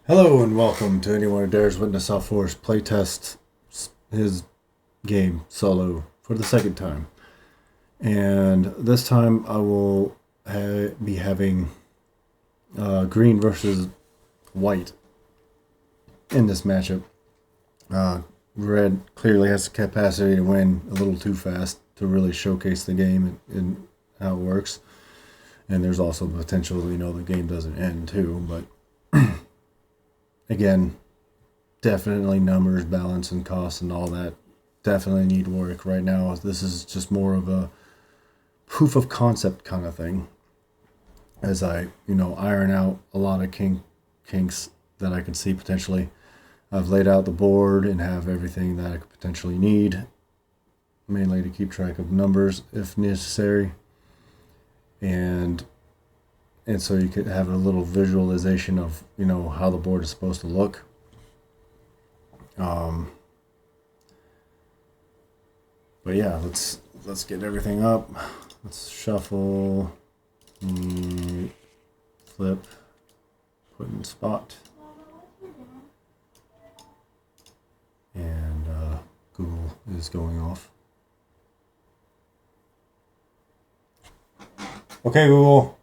Hello and welcome to anyone who dares witness South Forest playtest his game solo for the second time. And this time I will be having green versus white in this matchup. Red clearly has the capacity to win a little too fast to really showcase the game and how it works. And there's also the potential, the game doesn't end too, but again, definitely numbers, balance, and costs and all that definitely need work right now. This is just more of a proof of concept kind of thing as I, iron out a lot of kinks that I can see potentially. I've laid out the board and have everything that I could potentially need, mainly to keep track of numbers if necessary. And so you could have a little visualization of, how the board is supposed to look. But yeah, let's get everything up. Let's shuffle, flip, put in spot, and Google is going off. Okay, Google.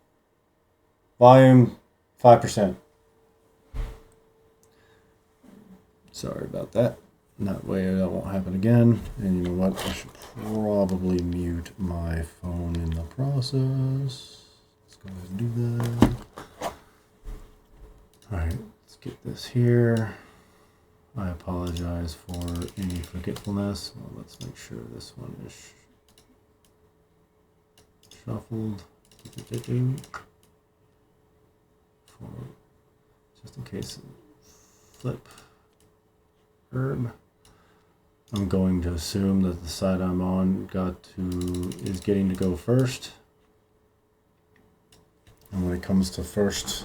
Volume 5%. Sorry about that. That way that won't happen again. And you know what? I should probably mute my phone in the process. Let's go ahead and do that. Alright, let's get this here. I apologize for any forgetfulness. Well, let's make sure this one is shuffled. Just in case, flip herb. I'm going to assume that the side I'm on is getting to go first. And when it comes to first,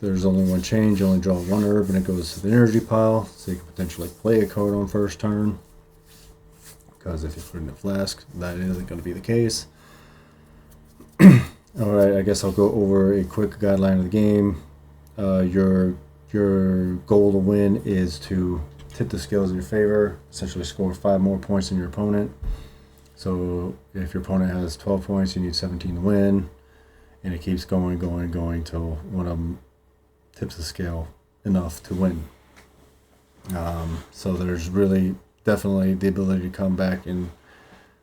there's only one change. You only draw one herb and it goes to the energy pile. So you can potentially play a card on first turn. Because if you put in a flask, that isn't going to be the case. Alright, I guess I'll go over a quick guideline of the game. Your goal to win is to tip the scales in your favor, essentially score 5 more points than your opponent. So if your opponent has 12 points, you need 17 to win. And it keeps going till one of them tips the scale enough to win. So there's really definitely the ability to come back, and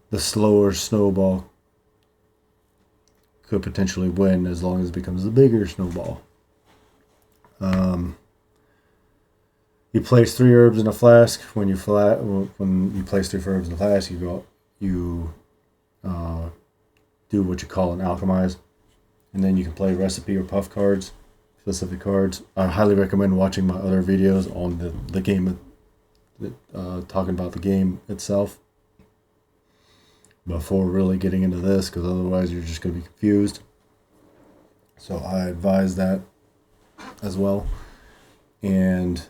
the slower snowball could potentially win as long as it becomes a bigger snowball. You place 3 herbs in a flask. When you place 3 herbs in a flask, you do what you call an alchemize, and then you can play recipe or puff cards, specific cards. I highly recommend watching my other videos on the game, talking about the game itself, before really getting into this, because otherwise you're just going to be confused. So I advise that as well. And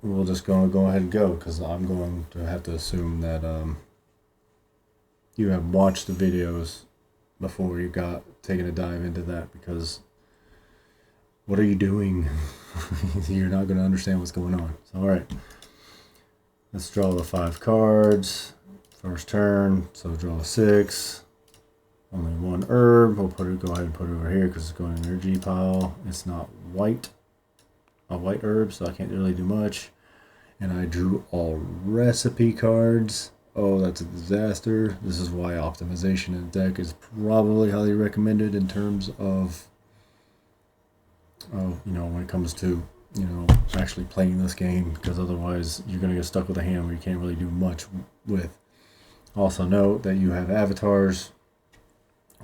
we'll just go ahead and go, because I'm going to have to assume that you have watched the videos before you got taken a dive into that, because what are you doing? You're not going to understand what's going on. So, alright, let's draw the 5 cards. First turn, so draw 6. Only 1 herb. We'll go ahead and put it over here because it's going in the energy pile. It's not a white herb, so I can't really do much. And I drew all recipe cards. Oh, that's a disaster. This is why optimization in the deck is probably highly recommended in terms of, when it comes to, actually playing this game, because otherwise you're going to get stuck with a hand where you can't really do much with. Also note that you have avatars,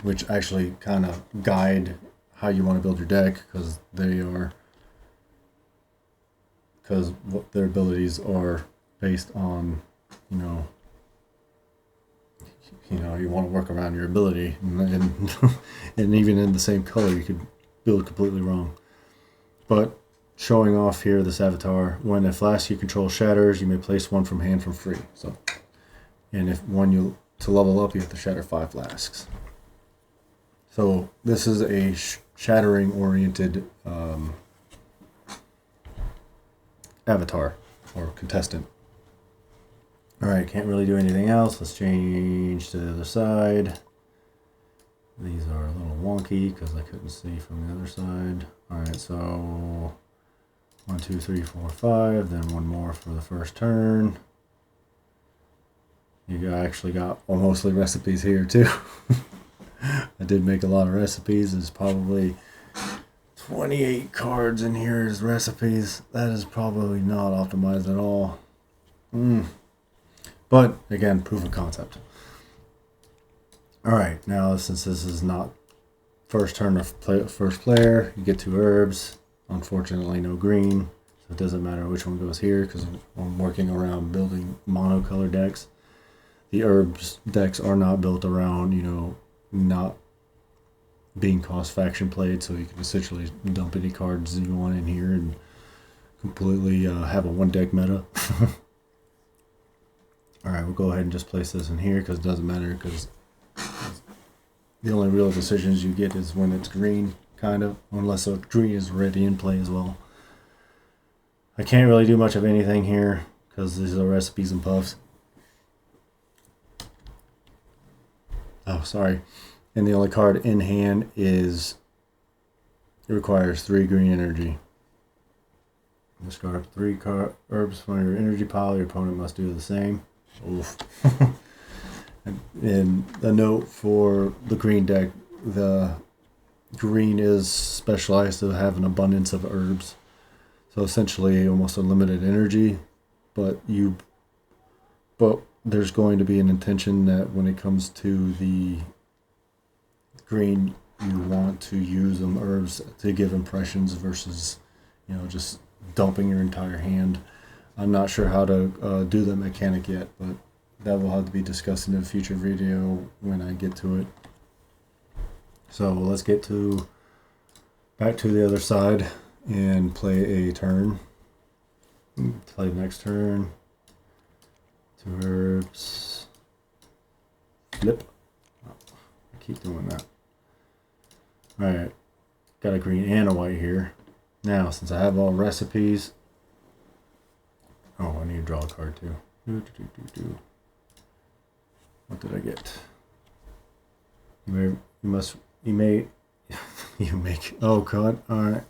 which actually kind of guide how you want to build your deck, because what their abilities are based on, you want to work around your ability, and even in the same color you could build completely wrong. But showing off here this avatar, when a flask you control shatters, you may place 1 from hand for free. So, and if to level up, you have to shatter 5 flasks. So this is a shattering oriented avatar or contestant. Alright, can't really do anything else. Let's change to the other side. These are a little wonky because I couldn't see from the other side. Alright, so 1, 2, 3, 4, 5, then one more for the first turn. You actually got mostly recipes here too. I did make a lot of recipes. There's probably 28 cards in here as recipes. That is probably not optimized at all. But again, proof of concept. Alright, now since this is not first turn of first player, you get 2 herbs. Unfortunately, no green. So it doesn't matter which one goes here because I'm working around building monocolor decks. The herbs decks are not built around, you know, not being cost faction played, so you can essentially dump any cards you want in here and completely have a one deck meta. Alright, we'll go ahead and just place this in here because it doesn't matter, because the only real decisions you get is when it's green, kind of, unless a green is already in play as well. I can't really do much of anything here because these are recipes and puffs. Oh, sorry. And the only card in hand is, it requires 3 green energy. Discard 3 herbs from your energy pile. Your opponent must do the same. Oof. And a note for the green deck, the green is specialized to have an abundance of herbs. So essentially almost unlimited energy, but there's going to be an intention that when it comes to the green, you want to use them herbs to give impressions versus, you know, just dumping your entire hand. I'm not sure how to do that mechanic yet, but that will have to be discussed in a future video when I get to it. So let's get back to the other side and play a turn. Play the next turn. 2 herbs. Flip. Oh, I keep doing that. Alright. Got a green and a white here. Now, since I have all recipes. Oh, I need to draw a card too. What did I get? You make. Oh god. Alright.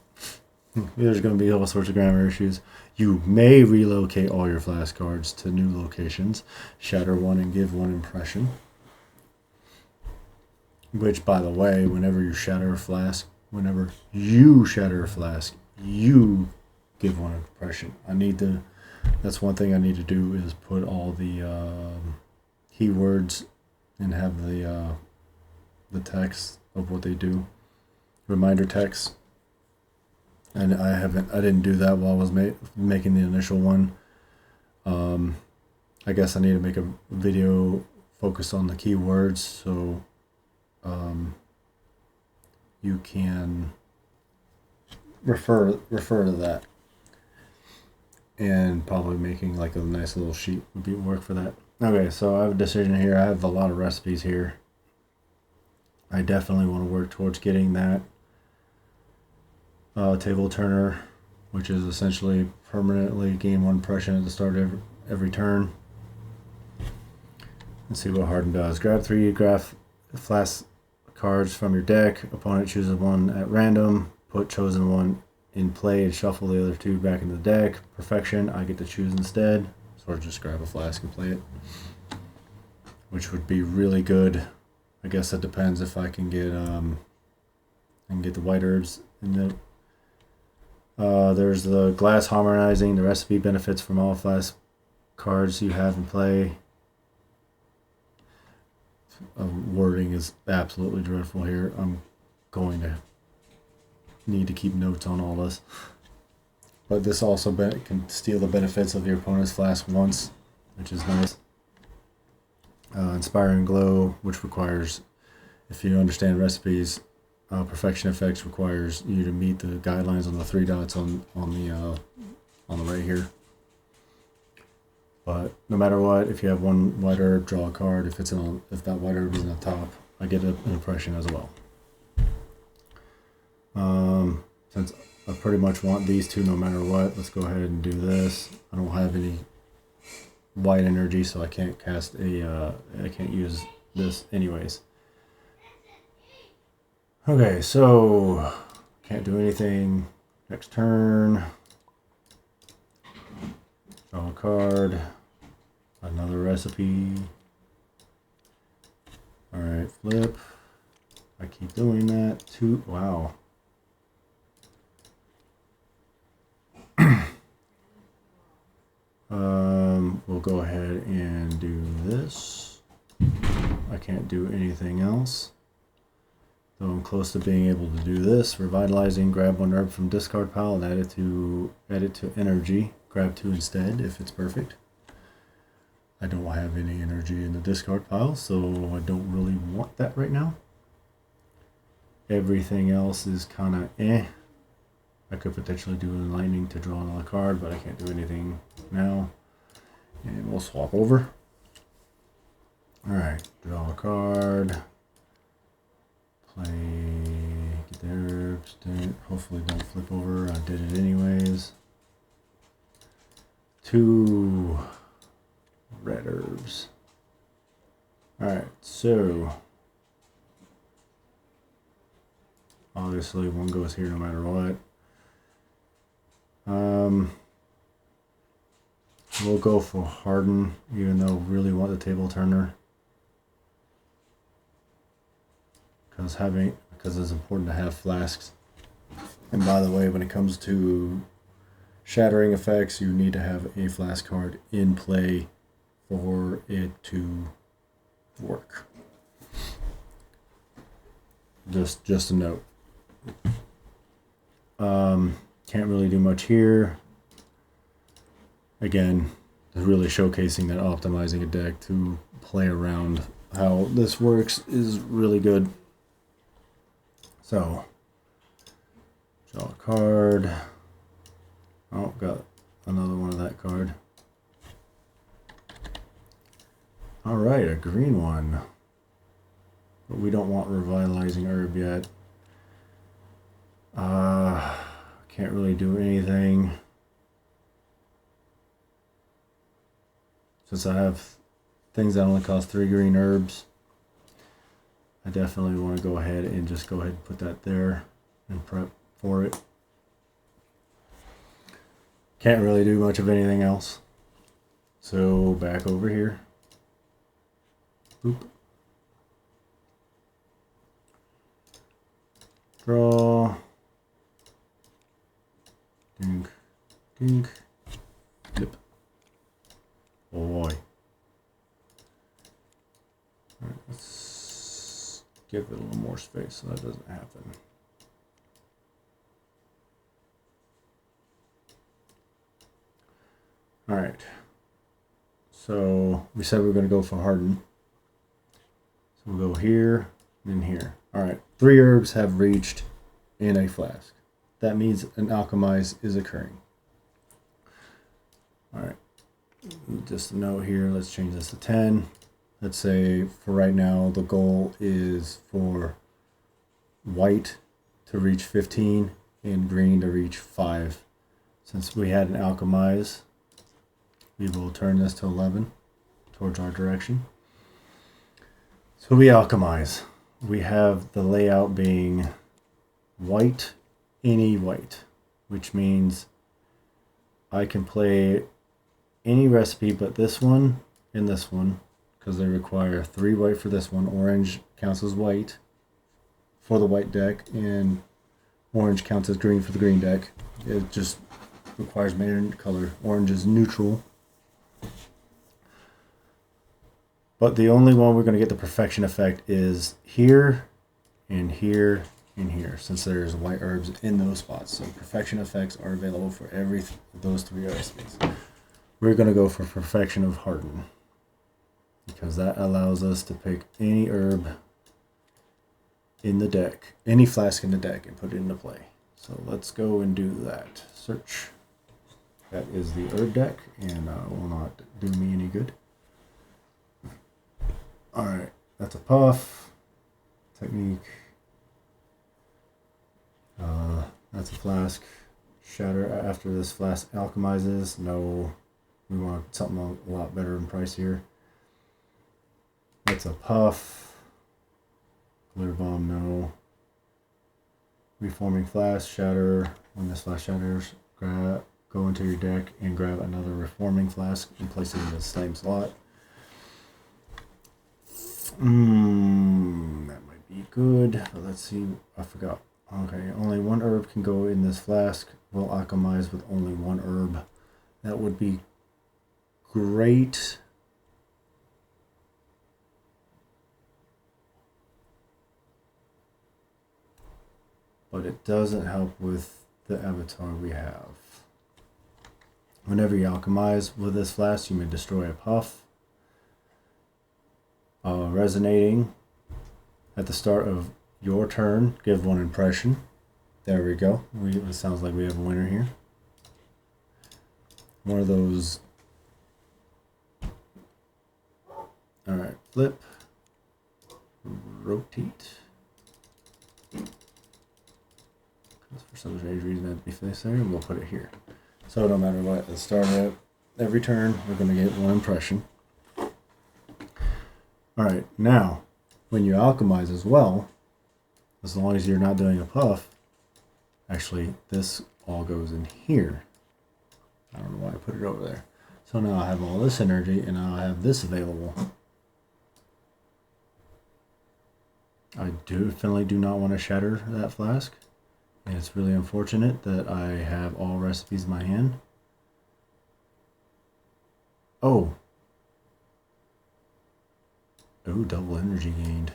There's going to be all sorts of grammar issues. You may relocate all your flask cards to new locations. Shatter 1 and give 1 impression. Which, by the way, whenever you shatter a flask, you give 1 impression. That's one thing I need to do, is put all the keywords and have the text of what they do. Reminder text. And I didn't do that while I was making the initial one. I guess I need to make a video focused on the keywords, so you can refer to that. And probably making like a nice little sheet would work for that. Okay, so I have a decision here. I have a lot of recipes here. I definitely want to work towards getting that table turner, which is essentially permanently gain 1 impression at the start of every turn. Let's see what Harden does. Grab 3 flask cards from your deck. Opponent chooses 1 at random. Put chosen 1 in play and shuffle the other 2 back into the deck. Perfection. I get to choose instead. So I'll just grab a flask and play it, which would be really good. I guess it depends if I can get the white herbs in the. There's the glass harmonizing. The recipe benefits from all flask cards you have in play. Wording is absolutely dreadful here. I'm going to need to keep notes on all this. But this also can steal the benefits of your opponent's flask once, which is nice. Inspiring Glow, which requires, if you understand recipes, perfection effects requires you to meet the guidelines on the 3 dots on the right here. But no matter what, if you have 1 white herb, draw a card. If that white herb is in the top, I get an impression as well. Since I pretty much want these two no matter what. Let's go ahead and do this. I don't have any white energy, so I can't cast I can't use this anyways. Okay, so can't do anything next turn. Draw a card. Another recipe. Alright, flip. I keep doing that. Wow. We'll go ahead and do this. I can't do anything else. Though I'm close to being able to do this. Revitalizing, grab one herb from discard pile and add it to energy. Grab two instead if it's perfect. I don't have any energy in the discard pile, so I don't really want that right now. Everything else is kind of eh. I could potentially do enlightening to draw another card, but I can't do anything now. And we'll swap over. Alright, draw a card. Play, get the herbs, hopefully don't flip over. I did it anyways. 2 red herbs. Alright, so obviously one goes here no matter what. We'll go for Harden, even though we really want the table turner. Because it's important to have flasks. And by the way, when it comes to shattering effects, you need to have a flask card in play for it to work. Just a note. Can't really do much here. Again, really showcasing that optimizing a deck to play around how this works is really good. So, draw a card. Oh, got another one of that card. Alright, a green one. But we don't want revitalizing herb yet. Can't really do anything. Since I have things that only cost 3 green herbs, I definitely want to go ahead and just go ahead and put that there and prep for it. Can't really do much of anything else. So back over here. Boop. Draw. Dink. Dink. Flip. Oh boy. Alright, let's give it a little more space so that doesn't happen. Alright. So we said we were going to go for Harden. So we'll go here and here. Alright. 3 herbs have reached in a flask. That means an alchemize is occurring. Alright. Just a note here. Let's change this to 10. Let's say for right now the goal is for white to reach 15 and green to reach 5. Since we had an alchemize, we will turn this to 11 towards our direction. So we alchemize. We have the layout being white, any white, which means I can play any recipe but this one and this one, because they require 3 white for this one. Orange counts as white for the white deck, and orange counts as green for the green deck. It just requires main color. Orange is neutral. But the only one we're going to get the perfection effect is here and here and here, since there's white herbs in those spots. So perfection effects are available for those 3 recipes. We're going to go for perfection of Harden, because that allows us to pick any herb in the deck, any flask in the deck, and put it into play. So let's go and do that. Search. That is the herb deck, and will not do me any good. Alright, that's a puff. Technique. That's a flask. Shatter after this flask alchemizes. No, we want something a lot better in price here. That's a puff. Glitter bomb, no. Reforming flask, shatter. When this flask shatters, go into your deck and grab another reforming flask and place it in the same slot. That might be good, but let's see. I forgot. Okay, only one herb can go in this flask. We'll alchemize with only one herb. That would be great. But it doesn't help with the avatar we have. Whenever you alchemize with this flask, you may destroy a puff. Resonating at the start of your turn, give one impression. There we go. It sounds like we have a winner here. One of those. All right, flip, rotate. For some strange reason, that'd be this there, and we'll put it here. So no matter what, at the start of every turn, we're going to get one impression. Alright, now, when you alchemize as well, as long as you're not doing a puff, actually, this all goes in here. I don't know why I put it over there. So now I have all this energy, and now I have this available. I definitely do not want to shatter that flask. And it's really unfortunate that I have all recipes in my hand. Oh, double energy gained.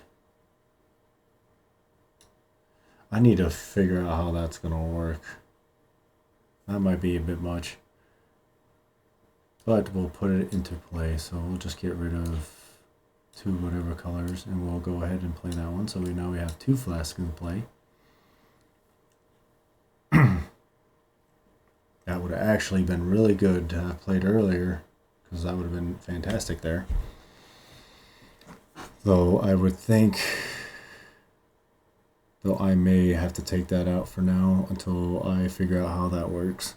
I need to figure out how that's going to work. That might be a bit much. But we'll put it into play. So we'll just get rid of 2 whatever colors. And we'll go ahead and play that one. So now we have 2 flasks in play. That would have actually been really good to have played earlier. Because that would have been fantastic there. Though I would think, though I may have to take that out for now until I figure out how that works.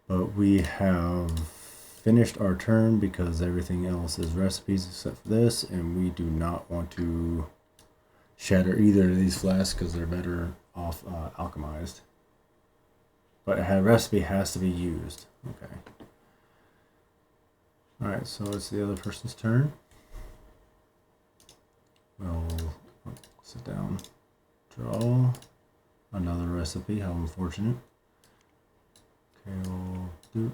But we have finished our turn because everything else is recipes except for this, and we do not want to shatter either of these flasks because they're better off alchemized. But a recipe has to be used. Okay. Alright, so it's the other person's turn. We'll sit down, draw another recipe. How unfortunate. Okay, we'll do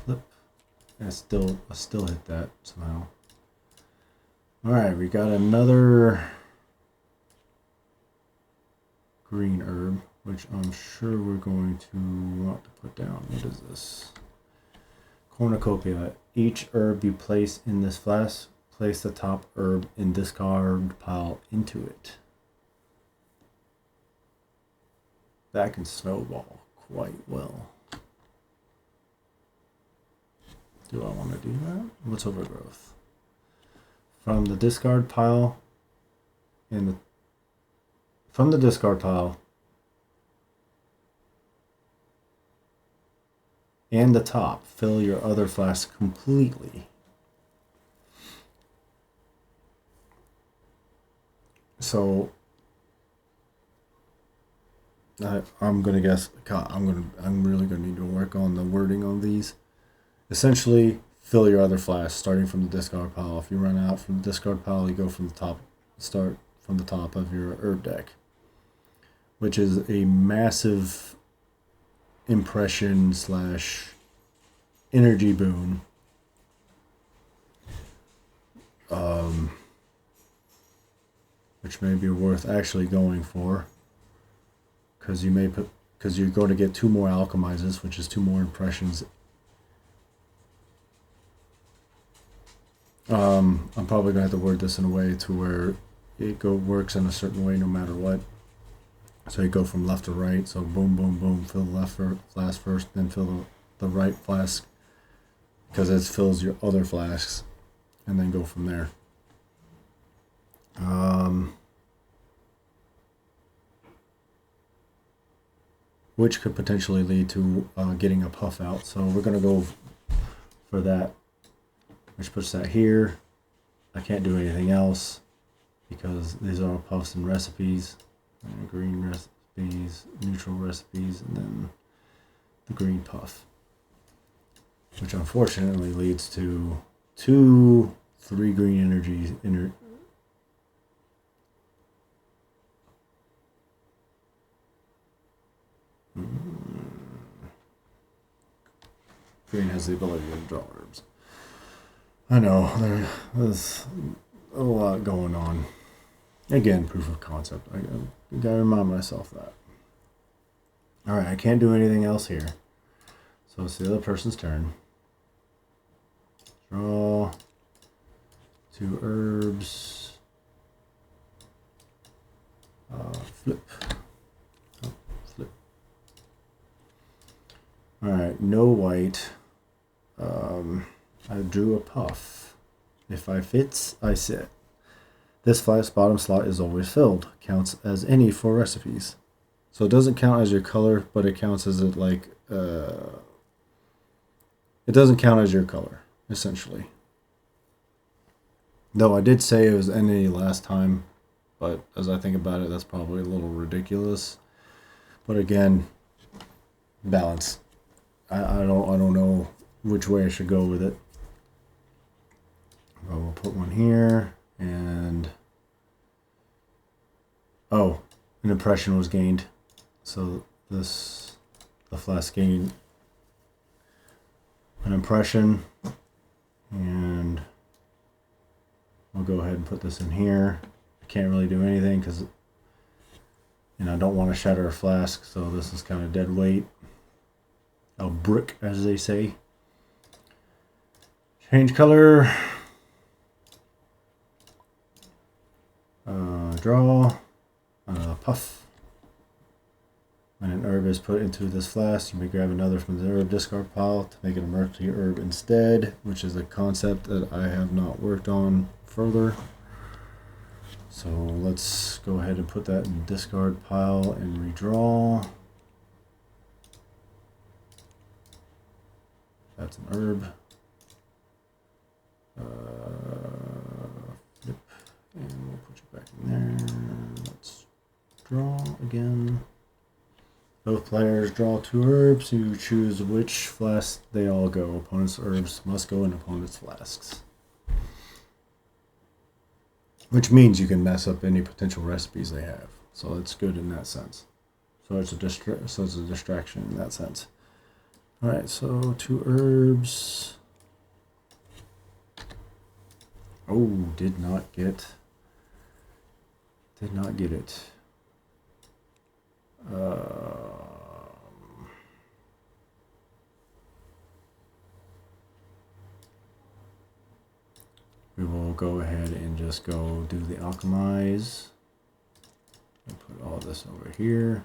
flip. And I still hit that somehow. Alright, we got another green herb, which I'm sure we're going to want to put down. What is this? Cornucopia. Each herb you place in this flask, place the top herb in discard pile into it. That can snowball quite well. Do I want to do that? What's overgrowth? From the discard pile from the discard pile and the top, fill your other flask completely. So I'm gonna guess. I'm really gonna need to work on the wording on these. Essentially, fill your other flask starting from the discard pile. If you run out from the discard pile, you go from the top. Start from the top of your herb deck, which is a massive impression / energy boon. Which may be worth actually going for, because you're going to get 2 more alchemizes, which is 2 more impressions. I'm probably gonna have to word this in a way to where it works in a certain way no matter what. So you go from left to right. So boom, boom, boom. Fill the left flask first, then fill the right flask, because it fills your other flasks, and then go from there. which could potentially lead to getting a puff out. So we're going to go for that, which puts that here. I can't do anything else because these are all puffs and recipes. Green recipes, neutral recipes, and then the green puff, which unfortunately leads to 3 green energies. Green has the ability to draw herbs. I know, there's a lot going on. Again, proof of concept. I gotta remind myself that. Alright, I can't do anything else here. So it's the other person's turn. Draw 2 herbs. Flip. Oh, flip. Alright, no white. I drew a puff. If I fits, I sit. This flat bottom slot is always filled. Counts as any 4 recipes. So it doesn't count as your color, but it counts as it like it doesn't count as your color, essentially. Though I did say it was any last time, but as I think about it, that's probably a little ridiculous. But again, balance. I don't know which way I should go with it. But we'll put one here, and oh, an impression was gained. So the flask gained an impression, and I'll go ahead and put this in here. I can't really do anything because I don't want to shatter a flask, so this is kind of dead weight. A brick, as they say. Change color. Draw. Puff. When an herb is put into this flask, you may grab another from the herb discard pile to make an emergency herb instead, which is a concept that I have not worked on further. So let's go ahead and put that in the discard pile and redraw. That's an herb. Flip, and we'll put you back in there. Let's draw again. Both players draw 2 herbs. You choose which flask they all go. Opponent's herbs must go in opponent's flasks. Which means you can mess up any potential recipes they have. So it's good in that sense. So it's a distraction in that sense. Alright, so 2 herbs. Oh, did not get it. We will go ahead and just go do the alchemize. And put all this over here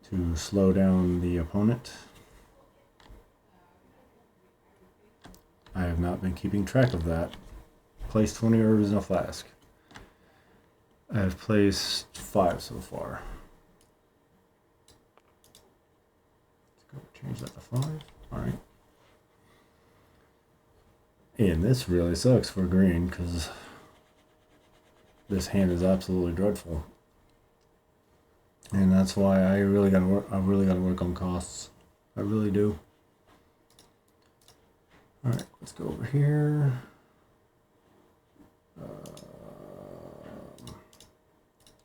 to slow down the opponent. I have not been keeping track of that. Place 20 herbs in a flask. I have placed 5 so far. Let's go change that to 5. Alright. And this really sucks for green because this hand is absolutely dreadful. And that's why I really gotta work on costs. I really do. Alright, let's go over here.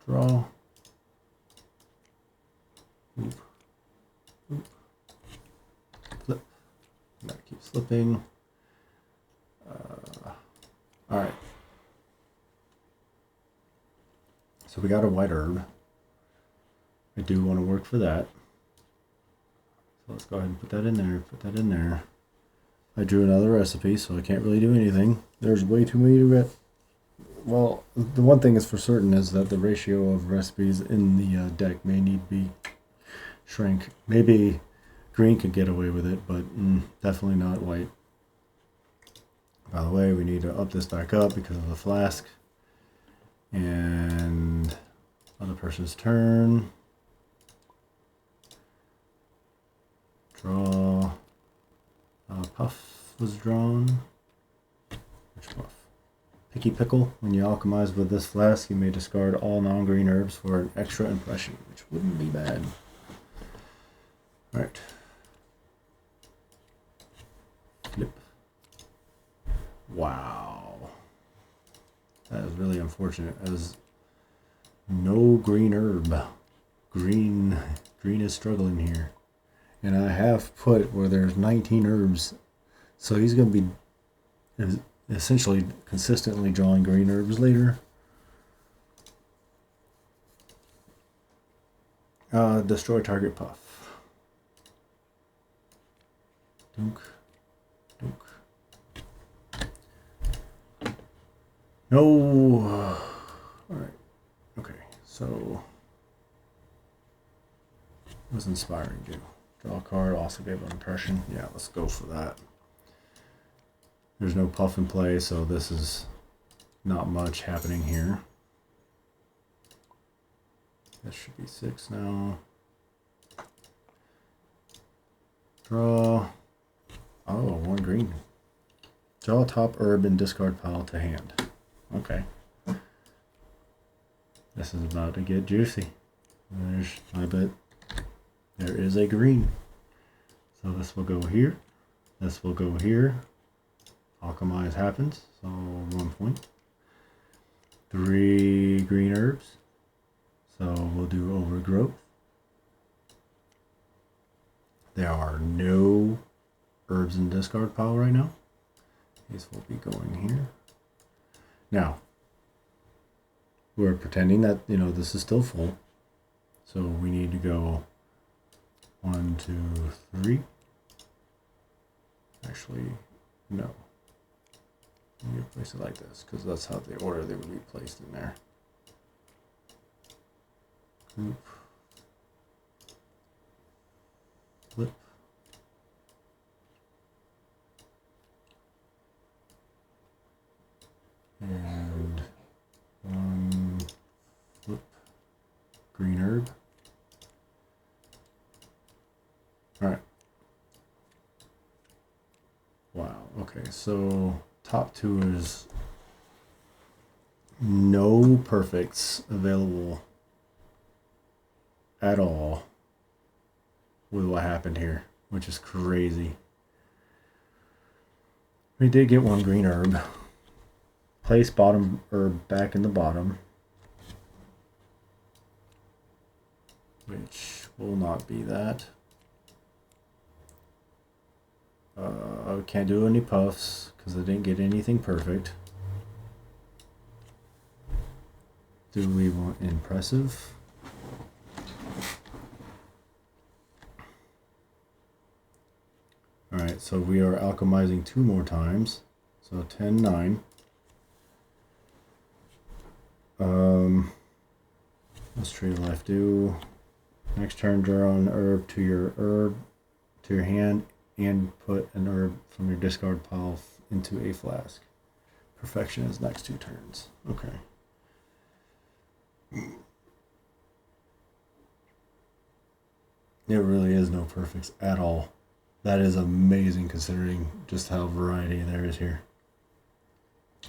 Draw. Oop. Oop. Flip. Gotta keep slipping. Alright. So we got a white herb. I do want to work for that. So let's go ahead and put that in there. Put that in there. I drew another recipe, so I can't really do anything. There's way too many to get. Well, the one thing is for certain is that the ratio of recipes in the deck may need to be shrink. Maybe green could get away with it, but definitely not white. By the way, we need to up this back up because of the flask. And other other person's turn. Draw. Puff was drawn. Which puff? Picky Pickle. When you alchemize with this flask, you may discard all non-green herbs for an extra impression, which wouldn't be bad. Alright. Flip. Wow. That is really unfortunate, as no green herb. Green is struggling here. And I have put where there's 19 herbs. So he's going to be essentially consistently drawing green herbs later. Destroy target puff. Dunk. Dunk. No. Alright. Okay. So. What's inspiring do? Draw a card. Also gave an impression. Yeah, let's go for that. There's no puff in play, so this is not much happening here. That should be 6 now. Draw. Oh, 1 green. Draw a top herb and discard pile to hand. Okay. This is about to get juicy. There's, I bet, there is a green. So this will go here. This will go here. Alchemize happens, so 1 point. 3 green herbs. So we'll do overgrowth. There are no herbs in discard pile right now. These will be going here. Now, we're pretending that, you know, this is still full. So we need to go 1, 2, 3. Actually, no. You need to place it like this, because that's how the order they would be placed in there. Group. Flip. And 1 flip. Green herb. Alright. Wow, okay, so top 2 is no perfects available at all with what happened here, which is crazy. We did get 1 green herb. Place bottom herb back in the bottom, which will not be that. Can't do any puffs because I didn't get anything perfect. Do we want impressive? Alright, so we are alchemizing 2 more times. So 10, 9. What's Tree of Life do? Next turn, draw an herb to your hand and put an herb from your discard pile into a flask. Perfection is next 2 turns. Okay. It really is no perfects at all. That is amazing considering just how variety there is here.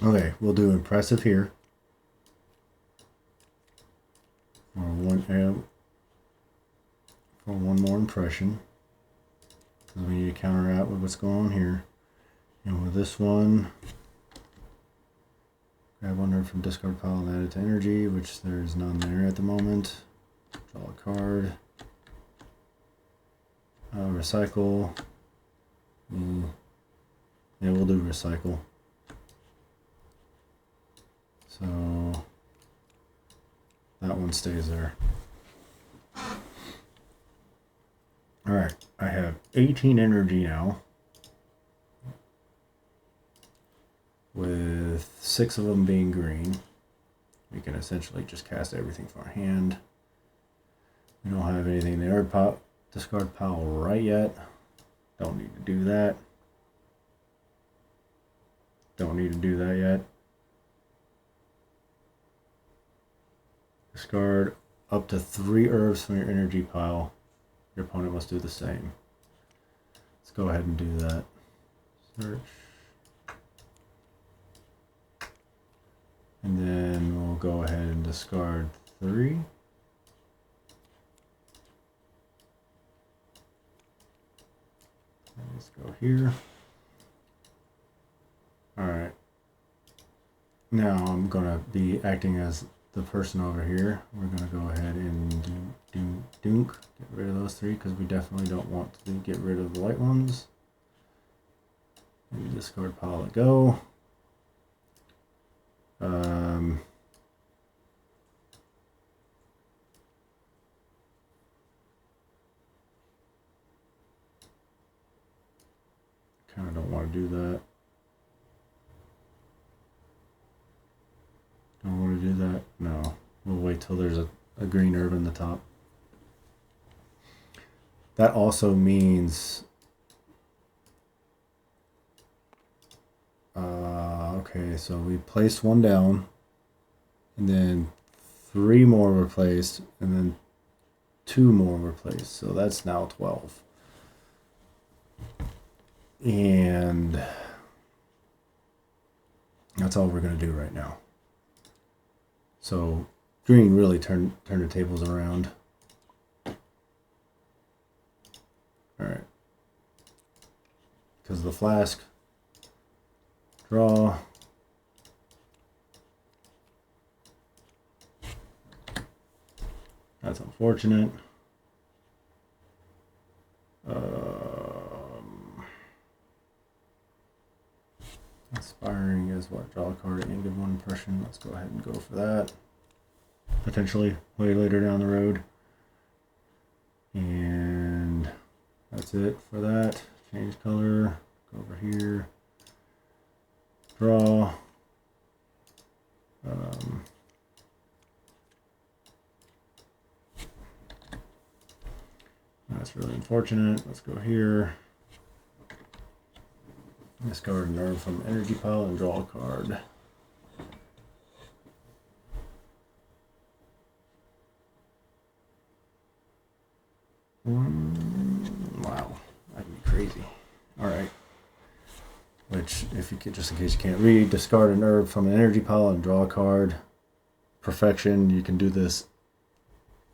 Okay, we'll do impressive here. For 1 more impression. Because we need to counter out with what's going on here. And with this one, grab 1 herb from discard pile and add it to energy, which there's none there at the moment. Draw a card. Recycle. Yeah, we'll do recycle. So that one stays there. Alright, I have 18 energy now, with 6 of them being green. We can essentially just cast everything from our hand. We don't have anything in the herb pot, discard pile right yet. Don't need to do that. Don't need to do that yet. Discard up to 3 herbs from your energy pile. Your opponent must do the same. Let's go ahead and do that. Search. And then we'll go ahead and discard 3. Let's go here. Alright. Now I'm going to be acting as the person over here. We're going to go ahead and get rid of those 3 because we definitely don't want to get rid of the white ones. And discard pile to go. Kind of don't want to do that. Don't want to do that? No. We'll wait till there's a green herb in the top. That also means... okay, so we placed 1 down, and then 3 more were placed, and then 2 more were placed. So that's now 12. And that's all we're going to do right now. So green really turned the tables around. Alright. Because of the flask. Draw. That's unfortunate. Inspiring is what? Draw a card and give 1 impression. Let's go ahead and go for that. Potentially way later down the road. And that's it for that. Change color. Go over here. Draw. That's really unfortunate. Let's go here. Discard an herb from energy pile and draw a card. Wow, that'd be crazy. All right. Which, if you could, just in case you can't read, discard an herb from an energy pile and draw a card. Perfection. You can do this.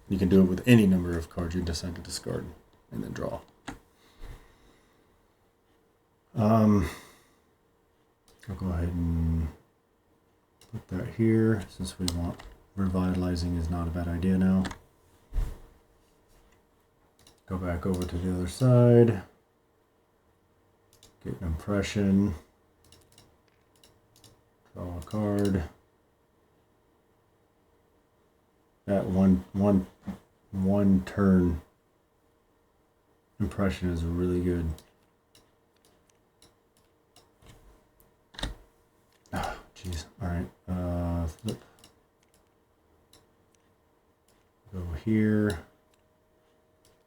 You can do it with any number of cards you decide to discard and then draw. I'll go ahead and put that here since we want revitalizing is not a bad idea now. Go back over to the other side. Get an impression. Draw a card. That one turn impression is really good. Oh, jeez. All right. Flip. Go here.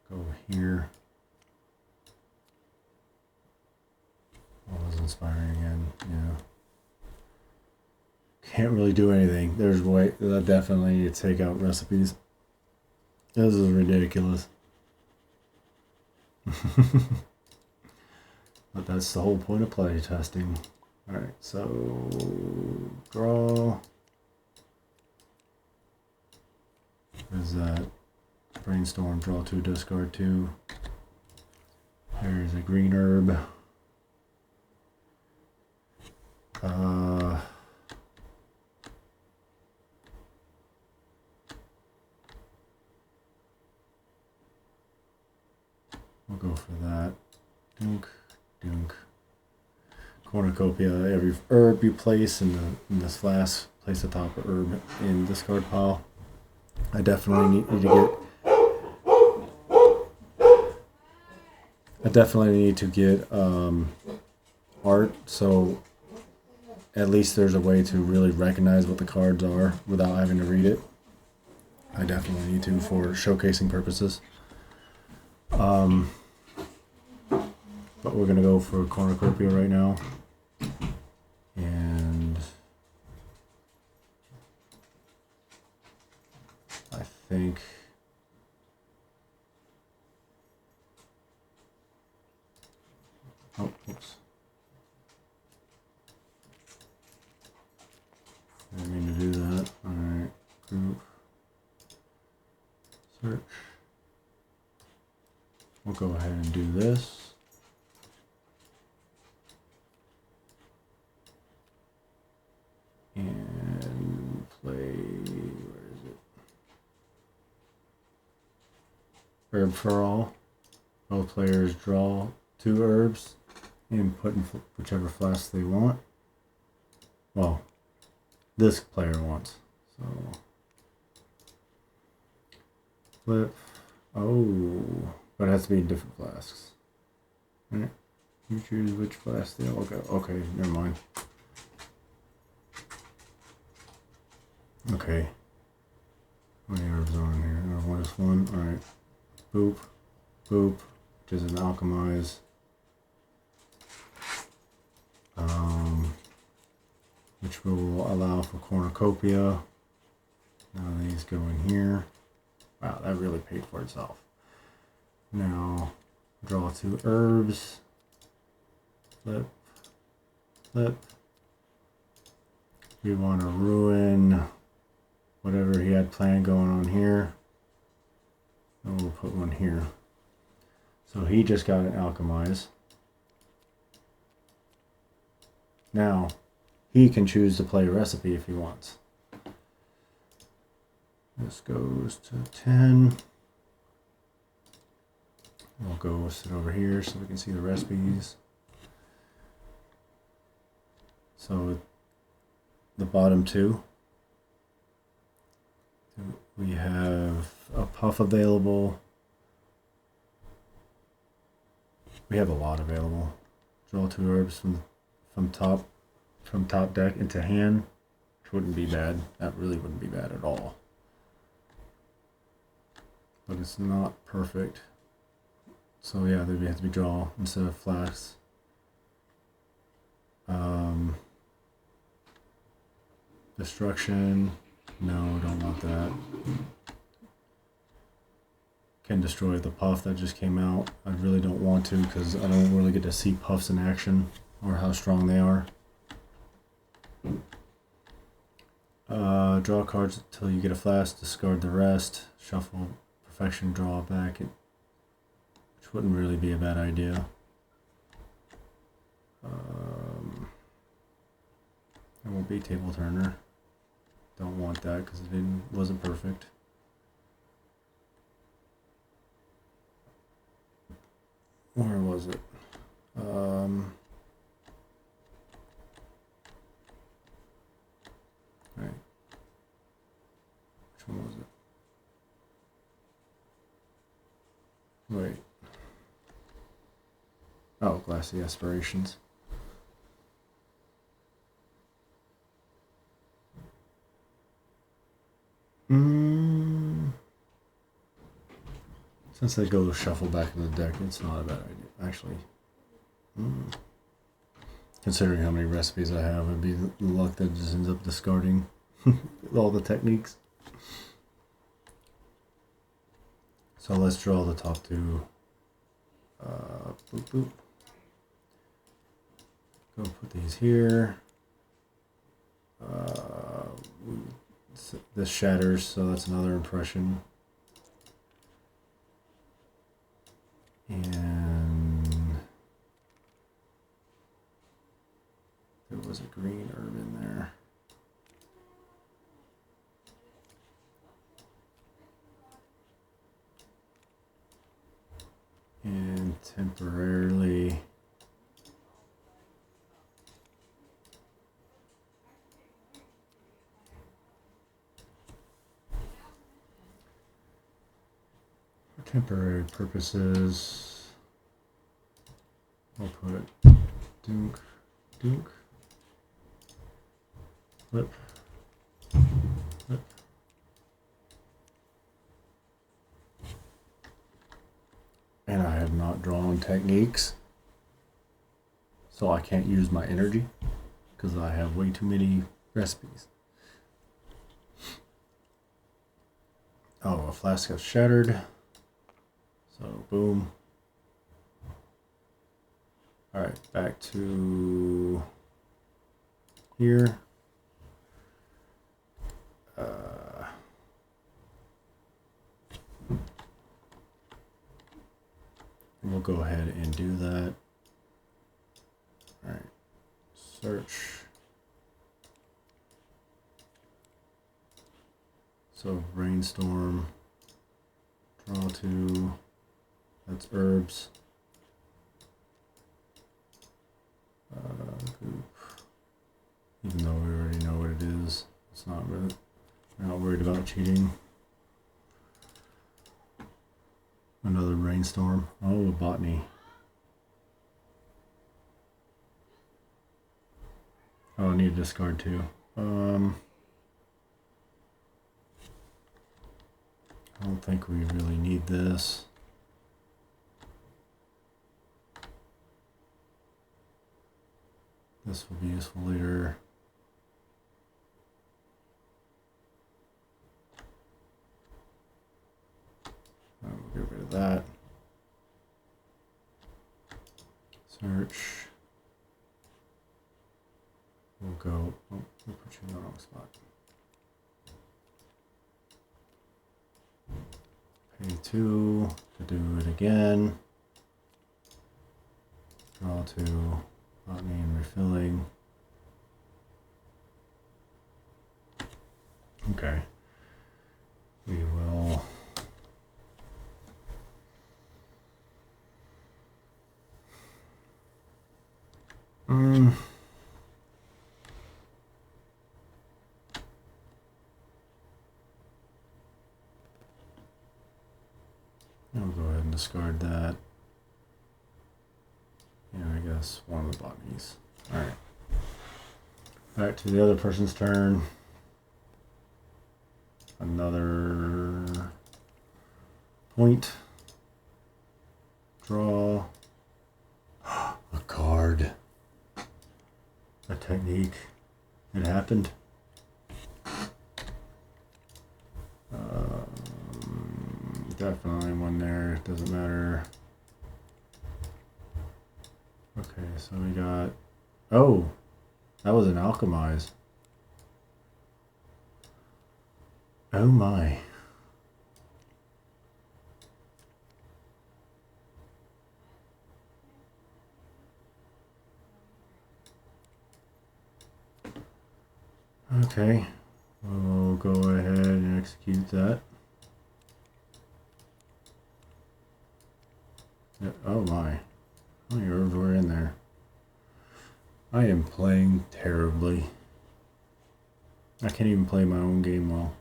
Go here. What was inspiring again? Yeah. Can't really do anything. There's way that definitely need to take out recipes. This is ridiculous. But that's the whole point of play testing. Alright, so draw. What is that? Brainstorm, draw 2, discard 2. There's a green herb. We'll go for that. Dunk, dunk. Cornucopia. Every herb you place in this flask, place the top herb in discard pile. I definitely need to get art, so at least there's a way to really recognize what the cards are without having to read it. I definitely need to for showcasing purposes. But we're gonna go for cornucopia right now, and I think oh, oops. I didn't mean to do that. Alright, group search. We'll go ahead and do this. And play, where is it? Herb for all. Both players draw 2 herbs and put in whichever flask they want. Well, this player wants. So, flip. Oh, but it has to be in different flasks. Alright, you choose which flask they all go. Okay, never mind. Okay. How many herbs are on here? Oh, what is one? Alright. Boop. Boop. Which is an alchemize. Which will allow for cornucopia. Now these go in here. Wow, that really paid for itself. Now, draw 2 herbs. Flip. Flip. We want to ruin whatever he had planned going on here. And we'll put one here. So he just got an alchemize. Now, he can choose to play a recipe if he wants. This goes to 10. We'll go sit over here so we can see the recipes. So the bottom 2, we have a puff available. We have a lot available. Draw 2 herbs from top deck into hand, which wouldn't be bad. That really wouldn't be bad at all. But it's not perfect. So yeah, they have to be draw instead of flasks. Destruction. No, don't want that. Can destroy the puff that just came out. I really don't want to because I don't really get to see puffs in action or how strong they are. Draw cards until you get a flask, discard the rest, shuffle, perfection, draw back, which wouldn't really be a bad idea. It won't be table turner. Don't want that because it wasn't perfect. Where was it? Right. Which one was it? Wait. Oh, glassy aspirations. Since they go shuffle back in the deck, it's not a bad idea. Actually, considering how many recipes I have, it'd be the luck that just ends up discarding all the techniques. So let's draw the top 2. Boop, boop. Go put these here. This shatters, so that's another impression. And there was a green herb in there. And temporarily for temporary purposes, we'll put dunk, dunk, flip, flip. And I have not drawn techniques, so I can't use my energy because I have way too many recipes. Oh, a flask got shattered. So, boom. Alright, back to here. We'll go ahead and do that. Alright, search. So, rainstorm. Draw two. That's herbs. Group. Even though we already know what it is, it's not really. We're not worried about cheating. Another rainstorm. Oh, botany. Oh, I need to discard two. I don't think we really need this. This will be useful later. We'll get rid of that. Search. We'll go. Oh, we'll put you in the wrong spot. Pay 2 to do it again. Draw 2. Botany and refilling. Okay. We will. I'll go ahead and discard that. Yeah, I guess one of the botanies. Alright. Back to the other person's turn. Another point. Draw. A card. A technique. It happened. Definitely one there. Doesn't matter. Okay, so we got. Oh, that was an alchemize. Oh my. Okay, we'll go ahead and execute that. Oh my. How many herbs were in there? I am playing terribly. I can't even play my own game well.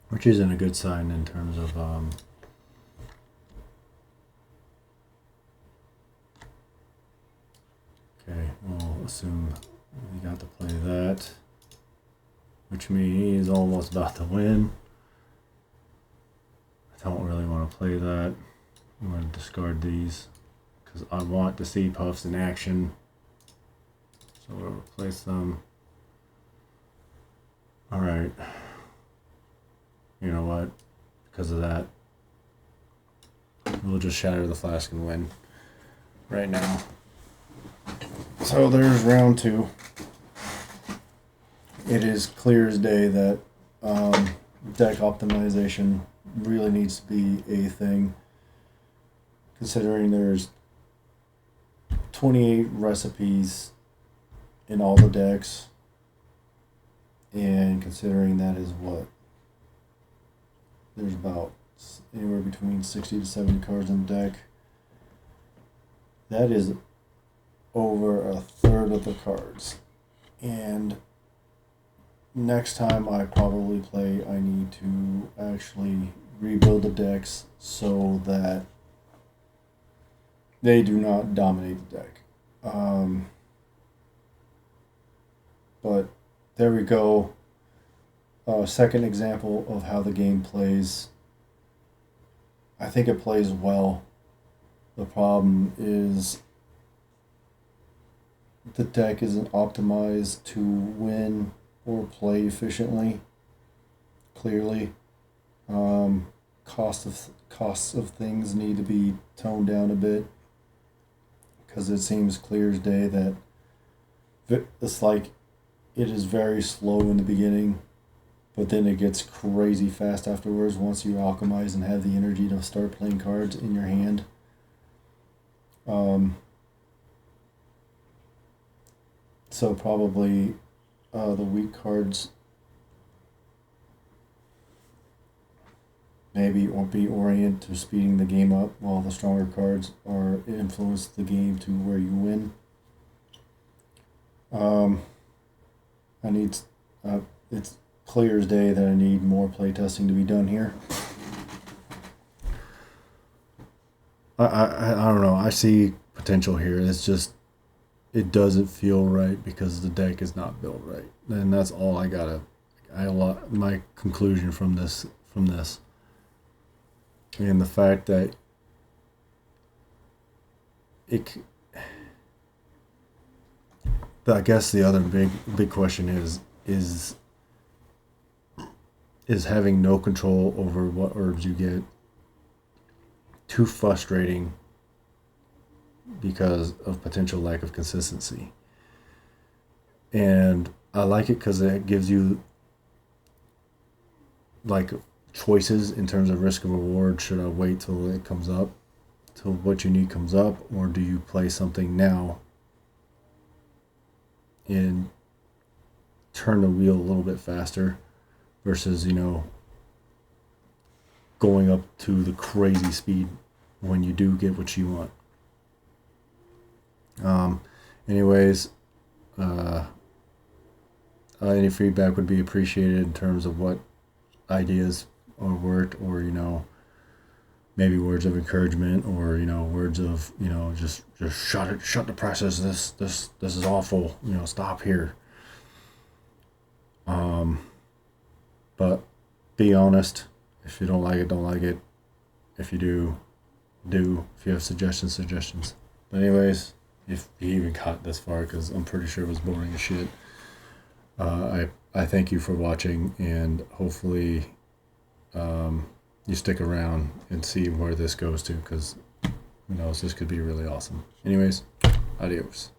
Which isn't a good sign in terms of okay, we'll assume we got to play that. Which means he's almost about to win. I don't really want to play that. I'm going to discard these because I want to see puffs in action. So we'll replace them. Alright. You know what? Because of that, we'll just shatter the flask and win right now. So there's round 2. It is clear as day that deck optimization really needs to be a thing, considering there's 28 recipes in all the decks, and considering that is what, there's about anywhere between 60 to 70 cards in the deck. That is over a third of the cards, and next time I probably play, I need to actually rebuild the decks so that they do not dominate the deck. But there we go. Second example of how the game plays. I think it plays well. The problem is the deck isn't optimized to win or play efficiently. clearly. Costs of things need to be toned down a bit, because it seems clear as day that it's like it is very slow in the beginning, but then it gets crazy fast afterwards once you alchemize and have the energy to start playing cards in your hand. So probably the weak cards maybe or be oriented to speeding the game up, while the stronger cards are influence the game to where you win. I need it's clear as day that I need more playtesting to be done here. I don't know. I see potential here. It's just it doesn't feel right because the deck is not built right, and that's all I gotta. My conclusion from this, and the fact that it. I guess the other big question is having no control over what herbs you get too frustrating because of potential lack of consistency. And I like it because it gives you like choices in terms of risk and reward. Should I wait till it comes up, till what you need comes up, or do you play something now and turn the wheel a little bit faster versus, going up to the crazy speed when you do get what you want. Anyways, any feedback would be appreciated in terms of what ideas or worked, or maybe words of encouragement, or words of just shut the presses. This is awful. Stop here. But be honest. If you don't like it, don't like it. If you do. If you have suggestions. But anyways, if you even got this far, because I'm pretty sure it was boring as shit. I thank you for watching, and hopefully you stick around and see where this goes to, because who knows, this could be really awesome. Anyways, adios.